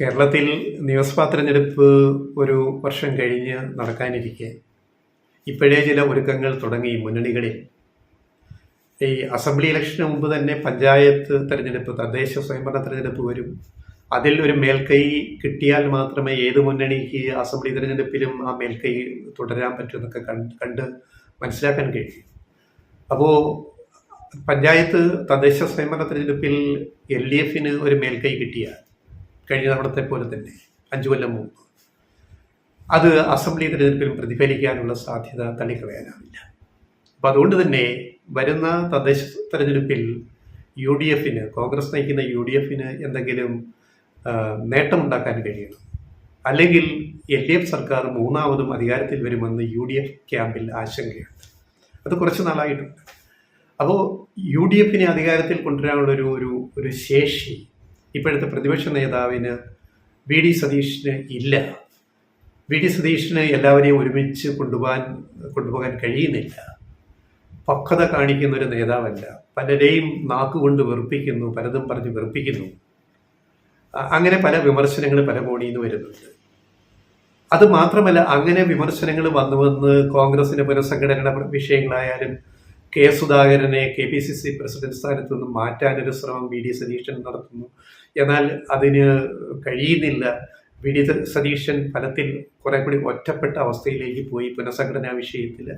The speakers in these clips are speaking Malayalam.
കേരളത്തിൽ നിയമസഭാ തെരഞ്ഞെടുപ്പ് ഒരു വർഷം കഴിഞ്ഞ് നടക്കാനിരിക്കെ ഇപ്പോഴേ ചില ഒരുക്കങ്ങൾ തുടങ്ങി മുന്നണികളിൽ. ഈ അസംബ്ലി ഇലക്ഷന് മുമ്പ് തന്നെ പഞ്ചായത്ത് തെരഞ്ഞെടുപ്പ്, തദ്ദേശ സ്വയംഭരണ തെരഞ്ഞെടുപ്പ് വരും. അതിൽ ഒരു മേൽക്കൈ കിട്ടിയാൽ മാത്രമേ ഏത് മുന്നണിക്ക് അസംബ്ലി തെരഞ്ഞെടുപ്പിലും ആ മേൽക്കൈ തുടരാൻ പറ്റുമെന്നൊക്കെ കണ്ട് മനസ്സിലാക്കാൻ കഴിയും. അപ്പോൾ പഞ്ചായത്ത് തദ്ദേശ സ്വയംഭരണ തെരഞ്ഞെടുപ്പിൽ LDFന് ഒരു മേൽക്കൈ കിട്ടിയാൽ കഴിഞ്ഞ തവണത്തെ പോലെ തന്നെ 5 കൊല്ലം മുമ്പ് അത് അസംബ്ലി തെരഞ്ഞെടുപ്പിലും പ്രതിഫലിക്കാനുള്ള സാധ്യത തള്ളിക്കളയാനാവില്ല. അപ്പം അതുകൊണ്ട് തന്നെ വരുന്ന തദ്ദേശ തെരഞ്ഞെടുപ്പിൽ UDFന്, കോൺഗ്രസ് നയിക്കുന്ന UDFന് എന്തെങ്കിലും നേട്ടമുണ്ടാക്കാൻ കഴിയണം. അല്ലെങ്കിൽ LDF സർക്കാർ മൂന്നാമതും അധികാരത്തിൽ വരുമെന്ന് UDF ക്യാമ്പിൽ ആശങ്കയുണ്ട്. അത് കുറച്ച് നാളായിട്ടുണ്ട്. അപ്പോൾ UDFനെ അധികാരത്തിൽ കൊണ്ടുവരാനുള്ള ഒരു ശേഷി ഇപ്പോഴത്തെ പ്രതിപക്ഷ നേതാവിന് VD സതീഷിന് ഇല്ല. VD സതീഷിന് എല്ലാവരെയും ഒരുമിച്ച് കൊണ്ടുപോകാൻ കഴിയുന്നില്ല. പക്വത കാണിക്കുന്ന ഒരു നേതാവല്ല. പലരെയും നാക്കുകൊണ്ട് വെറുപ്പിക്കുന്നു, പലതും പറഞ്ഞ് വെറുപ്പിക്കുന്നു. അങ്ങനെ പല വിമർശനങ്ങൾ പല കോണിൽ നിന്ന് വരുന്നുണ്ട്. അത് മാത്രമല്ല, അങ്ങനെ വിമർശനങ്ങൾ വന്ന് കോൺഗ്രസിന്റെ പുനഃസംഘടന വിഷയങ്ങളായാലും സുധാകരനെ KPCC പ്രസിഡന്റ് സ്ഥാനത്ത് നിന്ന് മാറ്റാനൊരു ശ്രമം VD സതീശൻ നടത്തുന്നു. എന്നാൽ അതിന് കഴിയുന്നില്ല. VD സതീശൻ ഫലത്തിൽ കുറെ കൂടി ഒറ്റപ്പെട്ട അവസ്ഥയിലേക്ക് പോയി. പുനഃസംഘടനാ വിഷയത്തിൽ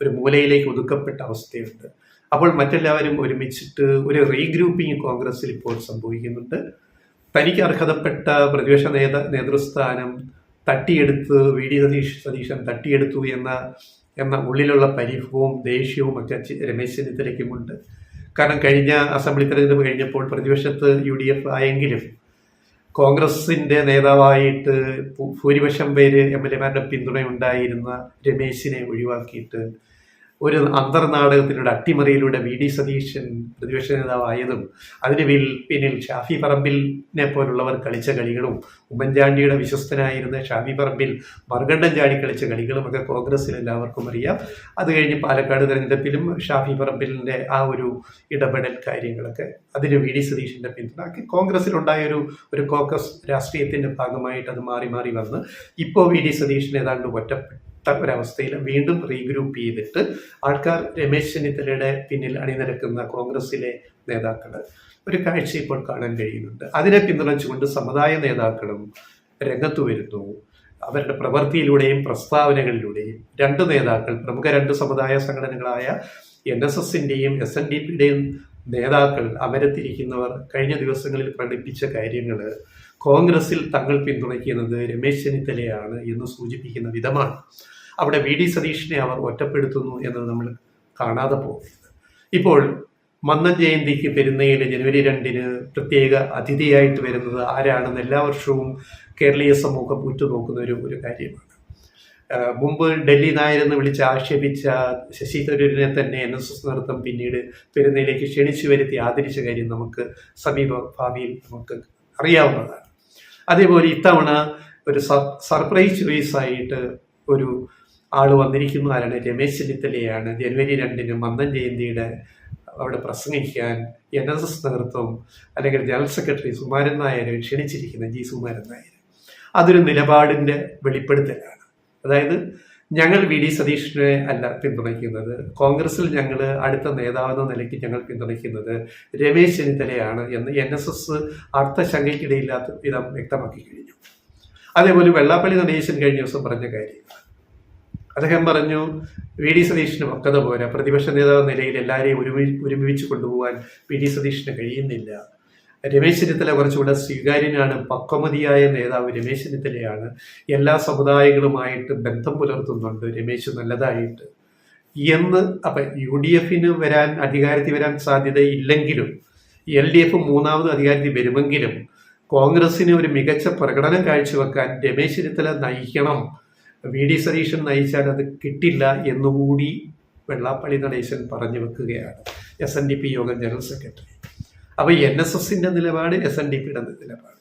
ഒരു മൂലയിലേക്ക് ഒതുക്കപ്പെട്ട അവസ്ഥയുണ്ട്. അപ്പോൾ മറ്റെല്ലാവരും ഒരുമിച്ചിട്ട് ഒരു റീഗ്രൂപ്പിംഗ് കോൺഗ്രസിൽ ഇപ്പോൾ സംഭവിക്കുന്നുണ്ട്. തനിക്ക് അർഹതപ്പെട്ട പ്രതിപക്ഷ നേതൃസ്ഥാനം തട്ടിയെടുത്ത് VD സതീശൻ തട്ടിയെടുത്തു എന്ന ഉള്ളിലുള്ള പരിഭവവും ദേഷ്യവും ഒക്കെ രമേശ് ചെന്നിത്തലയ്ക്കുമുണ്ട്. കാരണം കഴിഞ്ഞ അസംബ്ലി തെരഞ്ഞെടുപ്പ് കഴിഞ്ഞപ്പോൾ പ്രതിപക്ഷത്ത് UDF ആയെങ്കിലും കോൺഗ്രസിന്റെ നേതാവായിട്ട് ഭൂരിപക്ഷം പേര് MLA-മാരുടെ പിന്തുണയുണ്ടായിരുന്ന രമേശിനെ ഒഴിവാക്കിയിട്ട് ഒരു അന്തർനാടകത്തിലൂടെ അട്ടിമറിയിലൂടെ VD സതീശൻ പ്രതിപക്ഷ നേതാവായതും അതിന് പിന്നിൽ ഷാഫി പറമ്പിലിനെ പോലുള്ളവർ കളിച്ച കളികളും ഉമ്മൻചാണ്ടിയുടെ വിശ്വസ്തനായിരുന്ന ഷാഫി പറമ്പിൽ മറുകണ്ഠം ചാടി കളിച്ച കളികളും ഒക്കെ കോൺഗ്രസിൽ എല്ലാവർക്കും അറിയാം. അത് കഴിഞ്ഞ് പാലക്കാട് തെരഞ്ഞെടുപ്പിലും ഷാഫി പറമ്പിലിൻ്റെ ആ ഒരു ഇടപെടൽ കാര്യങ്ങളൊക്കെ അതിന് VD സതീശൻ്റെ പിന്തുണ കോൺഗ്രസിലുണ്ടായ ഒരു കോക്കസ് രാഷ്ട്രീയത്തിൻ്റെ ഭാഗമായിട്ട് അത് മാറി മാറി വന്ന് ഇപ്പോൾ VD സതീശൻ ഏതാണ്ട് ഒറ്റപ്പെട്ട ഒരവസ്ഥയിൽ വീണ്ടും റീഗ്രൂപ്പ് ചെയ്തിട്ട് ആൾക്കാർ രമേശ് ചെന്നിത്തലയുടെ പിന്നിൽ അണിനിരക്കുന്ന കോൺഗ്രസിലെ നേതാക്കൾ ഒരു കാഴ്ച ഇപ്പോൾ കാണാൻ കഴിയുന്നുണ്ട്. അതിനെ പിന്തുണച്ചുകൊണ്ട് സമുദായ നേതാക്കളും രംഗത്ത് വരുന്നു. അവരുടെ പ്രവൃത്തിയിലൂടെയും പ്രസ്താവനകളിലൂടെയും പ്രമുഖ രണ്ട് സമുദായ സംഘടനകളായ NSSന്റെയും SNDPയുടെയും നേതാക്കൾ അമരത്തിരിക്കുന്നവർ കഴിഞ്ഞ ദിവസങ്ങളിൽ പ്രകടിപ്പിച്ച കാര്യങ്ങൾ കോൺഗ്രസിൽ തങ്ങൾ പിന്തുണയ്ക്കുന്നത് രമേശ് ചെന്നിത്തലയാണ് എന്ന് സൂചിപ്പിക്കുന്ന വിധമാണ്. അവിടെ VD സതീഷിനെ അവർ ഒറ്റപ്പെടുത്തുന്നു എന്നത് നമ്മൾ കാണാതെ പോകരുത്. ഇപ്പോൾ മന്നം ജയന്തിക്ക് പെരുന്നയിൽ ജനുവരി 2 പ്രത്യേക അതിഥിയായിട്ട് വരുന്നത് ആരാണെന്ന് എല്ലാ വർഷവും കേരളീയ സമൂഹം ഉറ്റുനോക്കുന്ന ഒരു കാര്യമാണ്. മുമ്പ് ഡൽഹി നായരെന്ന് വിളിച്ച് ആക്ഷേപിച്ച ശശി തരൂരിനെ തന്നെ NSS നേതൃത്വം പിന്നീട് പെരുന്നയിലേക്ക് ക്ഷണിച്ചു വരുത്തി ആദരിച്ച കാര്യം നമുക്ക് സമീപ ഭാവിയിൽ നമുക്ക് അറിയാവുന്നതാണ്. അതേപോലെ ഇത്തവണ ഒരു സർപ്രൈസ് ചോയ്സ് ആയിട്ട് ഒരു ആള് വന്നിരിക്കുന്ന ആരാണ്? രമേശ് ചെന്നിത്തലയാണ്. ജനുവരി 2 മന്നം ജയന്തിയുടെ അവിടെ പ്രസംഗിക്കാൻ NSS നേതൃത്വം അല്ലെങ്കിൽ ജനറൽ സെക്രട്ടറി സുകുമാരൻ നായരെ ക്ഷണിച്ചിരിക്കുന്ന G. സുകുമാരൻ നായർ. അതൊരു നിലപാടിൻ്റെ വെളിപ്പെടുത്തലാണ്. അതായത് ഞങ്ങൾ VD സതീഷിനെ അല്ല പിന്തുണയ്ക്കുന്നത്, കോൺഗ്രസിൽ ഞങ്ങൾ അടുത്ത നേതാവെന്ന നിലയ്ക്ക് ഞങ്ങൾ പിന്തുണയ്ക്കുന്നത് രമേശ് ചെന്നിത്തലയാണ് എന്ന് NSS അർത്ഥശങ്കയ്ക്കിടയില്ലാത്ത വിധം വ്യക്തമാക്കി കഴിഞ്ഞു. അതേപോലെ വെള്ളാപ്പള്ളി നടേശൻ കഴിഞ്ഞ ദിവസം പറഞ്ഞ കാര്യങ്ങൾ അദ്ദേഹം പറഞ്ഞു, VD സതീഷിന് പക്വത പോരാ, പ്രതിപക്ഷ നേതാവ് നിലയിൽ എല്ലാവരെയും ഒരുമിച്ച് കൊണ്ടുപോകാൻ VD സതീഷിന് കഴിയുന്നില്ല. രമേശ് ചെന്നിത്തല കുറച്ചുകൂടെ സ്വീകാര്യനാണ്, പക്വമതിയായ നേതാവ് രമേശ് ചെന്നിത്തലയാണ്, എല്ലാ സമുദായങ്ങളുമായിട്ട് ബന്ധം പുലർത്തുന്നുണ്ട് രമേശ് നല്ലതായിട്ട് എന്ന്. അപ്പം UDFന് അധികാരത്തിൽ വരാൻ സാധ്യതയില്ലെങ്കിലും LDF മൂന്നാമത് അധികാരത്തിൽ വരുമെങ്കിലും കോൺഗ്രസിന് ഒരു മികച്ച പ്രകടനം കാഴ്ചവെക്കാൻ രമേശ് ചെന്നിത്തല നയിക്കണം. VD സതീശൻ നയിച്ചാൽ അത് കിട്ടില്ല എന്നുകൂടി വെള്ളാപ്പള്ളി നടേശൻ പറഞ്ഞു വെക്കുകയാണ് SNDP യോഗം ജനറൽ സെക്രട്ടറി. അപ്പോൾ NSSന്റെ നിലപാട്, SNDPയുടെ നിലപാട്,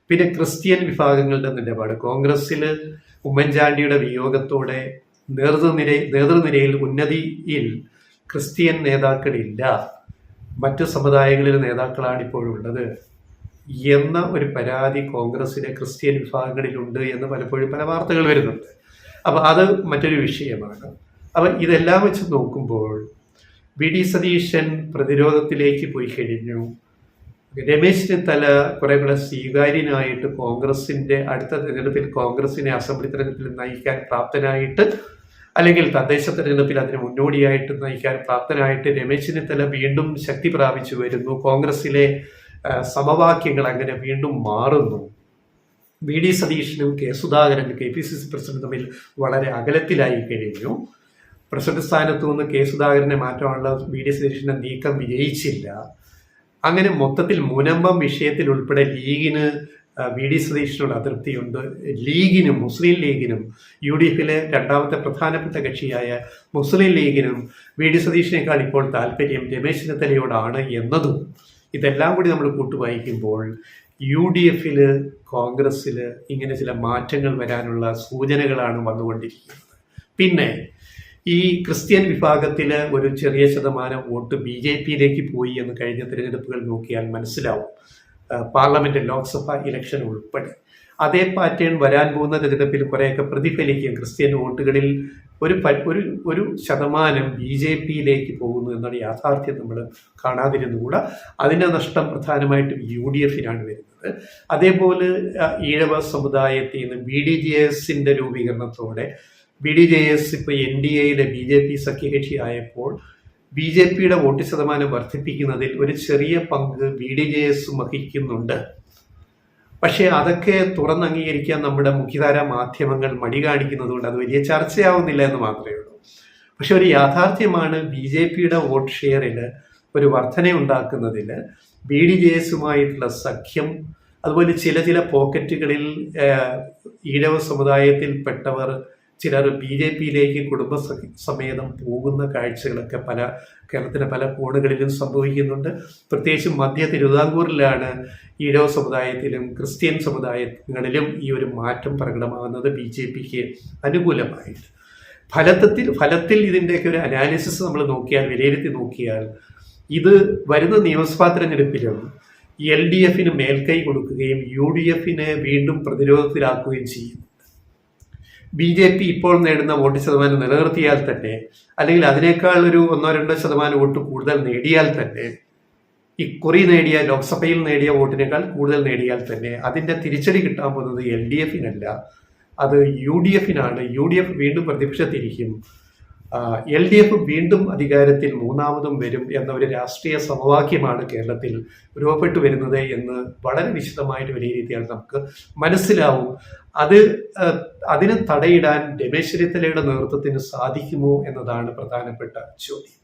പിന്നെ ക്രിസ്ത്യൻ വിഭാഗങ്ങളുടെ നിലപാട്. കോൺഗ്രസ്സിൽ ഉമ്മൻചാണ്ടിയുടെ വിയോഗത്തോടെ നേതൃനിരയിൽ ഉന്നതിയിൽ ക്രിസ്ത്യൻ നേതാക്കളില്ല, മറ്റു സമുദായങ്ങളിലെ നേതാക്കളാണ് ഇപ്പോഴുള്ളത്. എന്ന ഒരു പരാതി കോൺഗ്രസിലെ ക്രിസ്ത്യൻ വിഭാഗങ്ങളിലുണ്ട് എന്ന് പലപ്പോഴും പല വാർത്തകൾ വരുന്നുണ്ട്. അപ്പം അത് മറ്റൊരു വിഷയമാണ്. അപ്പം ഇതെല്ലാം വെച്ച് നോക്കുമ്പോൾ വി.ഡി. സതീശൻ പ്രതിരോധത്തിലേക്ക് പോയി കഴിഞ്ഞു. രമേശ് ചെന്നിത്തല കുറെ കൂടെ സ്വീകാര്യനായിട്ട് കോൺഗ്രസിന്റെ അടുത്ത തെരഞ്ഞെടുപ്പിൽ കോൺഗ്രസിനെ അസംബ്ലി തെരഞ്ഞെടുപ്പിൽ നയിക്കാൻ പ്രാപ്തനായിട്ട്, അല്ലെങ്കിൽ തദ്ദേശ തെരഞ്ഞെടുപ്പിൽ അതിന് മുന്നോടിയായിട്ട് നയിക്കാൻ പ്രാപ്തനായിട്ട് രമേശ് ചെന്നിത്തല വീണ്ടും ശക്തി പ്രാപിച്ചു വരുന്നു. കോൺഗ്രസിലെ സമവാക്യങ്ങൾ അങ്ങനെ വീണ്ടും മാറുന്നു. വി.ഡി. സതീശനും കെ സുധാകരൻ KPCC പ്രസിഡന്റ് തമ്മിൽ വളരെ അകലത്തിലായി കഴിഞ്ഞു. പ്രസിഡന്റ് സ്ഥാനത്തു നിന്ന് കെ സുധാകരനെ മാറ്റാനുള്ള വി.ഡി. സതീശന്റെ നീക്കം വിജയിച്ചില്ല. അങ്ങനെ മൊത്തത്തിൽ മുനമ്പം വിഷയത്തിൽ ഉൾപ്പെടെ ലീഗിന് വി.ഡി. സതീശനോട് അതൃപ്തിയുണ്ട്. ലീഗിനും മുസ്ലിം ലീഗിനും UDFിലെ രണ്ടാമത്തെ പ്രധാനപ്പെട്ട കക്ഷിയായ മുസ്ലിം ലീഗിനും വി.ഡി. സതീശനേക്കാൾ ഇപ്പോൾ താല്പര്യം രമേശ് ചെന്നിത്തലയോടാണ് എന്നതും ഇതെല്ലാം കൂടി നമ്മൾ കൂട്ടുവായിക്കുമ്പോൾ UDFില് കോൺഗ്രസ്സില് ഇങ്ങനെ ചില മാറ്റങ്ങൾ വരാനുള്ള സൂചനകളാണ് വന്നുകൊണ്ടിരിക്കുന്നത്. പിന്നെ ഈ ക്രിസ്ത്യൻ വിഭാഗത്തില് ഒരു ചെറിയ ശതമാനം വോട്ട് BJPയിലേക്ക് പോയി എന്ന് കഴിഞ്ഞ തിരഞ്ഞെടുപ്പുകൾ നോക്കിയാൽ മനസ്സിലാവും. പാർലമെന്റ് ലോക്സഭ ഇലക്ഷൻ ഉൾപ്പെടെ അതേ പാറ്റേൺ വരാൻ പോകുന്ന തിരഞ്ഞെടുപ്പിൽ കുറേയൊക്കെ പ്രതിഫലിക്കും. ക്രിസ്ത്യൻ വോട്ടുകളിൽ ഒരു ശതമാനം BJPയിലേക്ക് പോകുന്നു എന്നുള്ള യാഥാർത്ഥ്യം നമ്മൾ കാണാതിരുന്നുകൂടാ. അതിൻ്റെ നഷ്ടം പ്രധാനമായിട്ടും UDFിനാണ് വരുന്നത്. അതേപോലെ ഈഴവ സമുദായത്തിൽ നിന്ന് BDJSന്റെ രൂപീകരണത്തോടെ BDJS ഇപ്പോൾ NDAയിലെ BJP സഖ്യകക്ഷി ആയപ്പോൾ BJPയുടെ വോട്ട് ശതമാനം വർദ്ധിപ്പിക്കുന്നതിൽ ഒരു ചെറിയ പങ്ക് BDJS വഹിക്കുന്നുണ്ട്. പക്ഷേ അതൊക്കെ തുറന്നംഗീകരിക്കാൻ നമ്മുടെ മുഖ്യധാര മാധ്യമങ്ങൾ മടി കാണിക്കുന്നതുകൊണ്ട് അത് വലിയ ചർച്ചയാവുന്നില്ല എന്ന് മാത്രമേ ഉള്ളൂ. പക്ഷെ ഒരു യാഥാർത്ഥ്യമാണ്, BJPയുടെ വോട്ട് ഷെയറിൽ ഒരു വർധന ഉണ്ടാക്കുന്നതിൽ BDJSുമായിട്ടുള്ള സഖ്യം, അതുപോലെ ചില പോക്കറ്റുകളിൽ ഈഴവ സമുദായത്തിൽപ്പെട്ടവർ ചിലർ BJPയിലേക്ക് കുടുംബസമേതം പോകുന്ന കാഴ്ചകളൊക്കെ കേരളത്തിലെ പല കോണുകളിലും സംഭവിക്കുന്നുണ്ട്. പ്രത്യേകിച്ചും മധ്യ തിരുവിതാംകൂറിലാണ് ഈഴവ സമുദായത്തിലും ക്രിസ്ത്യൻ സമുദായങ്ങളിലും ഈ ഒരു മാറ്റം പ്രകടമാകുന്നത് BJPക്ക് അനുകൂലമായിട്ട്. ഫലത്തിൽ ഇതിൻ്റെയൊക്കെ ഒരു അനാലിസിസ് നമ്മൾ നോക്കിയാൽ, വിലയിരുത്തി നോക്കിയാൽ, ഇത് വരുന്ന നിയമസഭാ തെരഞ്ഞെടുപ്പിലും LDFന് മേൽക്കൈ കൊടുക്കുകയും UDFനെ വീണ്ടും പ്രതിരോധത്തിലാക്കുകയും ചെയ്യും. BJP ഇപ്പോൾ നേടുന്ന വോട്ട് ശതമാനം നിലനിർത്തിയാൽ തന്നെ, അല്ലെങ്കിൽ അതിനേക്കാൾ ഒരു 1-2% വോട്ട് കൂടുതൽ നേടിയാൽ തന്നെ, ഇക്കുറി നേടിയ ലോക്സഭയിൽ നേടിയ വോട്ടിനേക്കാൾ കൂടുതൽ നേടിയാൽ തന്നെ അതിൻ്റെ തിരിച്ചടി കിട്ടാൻ പോകുന്നത് LDFനല്ല, അത് UDFനാണ്. UDF വീണ്ടും പ്രതിപക്ഷത്തിരിക്കും. LDF വീണ്ടും അധികാരത്തിൽ മൂന്നാമതും വരും എന്ന ഒരു രാഷ്ട്രീയ സമവാക്യമാണ് കേരളത്തിൽ രൂപപ്പെട്ടു വരുന്നത് എന്ന് വളരെ വിശദമായിട്ട് വിലയിരുത്തിയാൽ നമുക്ക് മനസ്സിലാവും. അതിന് തടയിടാൻ രമേശ് ചെന്നിത്തലയുടെ നേതൃത്വത്തിന് സാധിക്കുമോ എന്നതാണ് പ്രധാനപ്പെട്ട ചോദ്യം.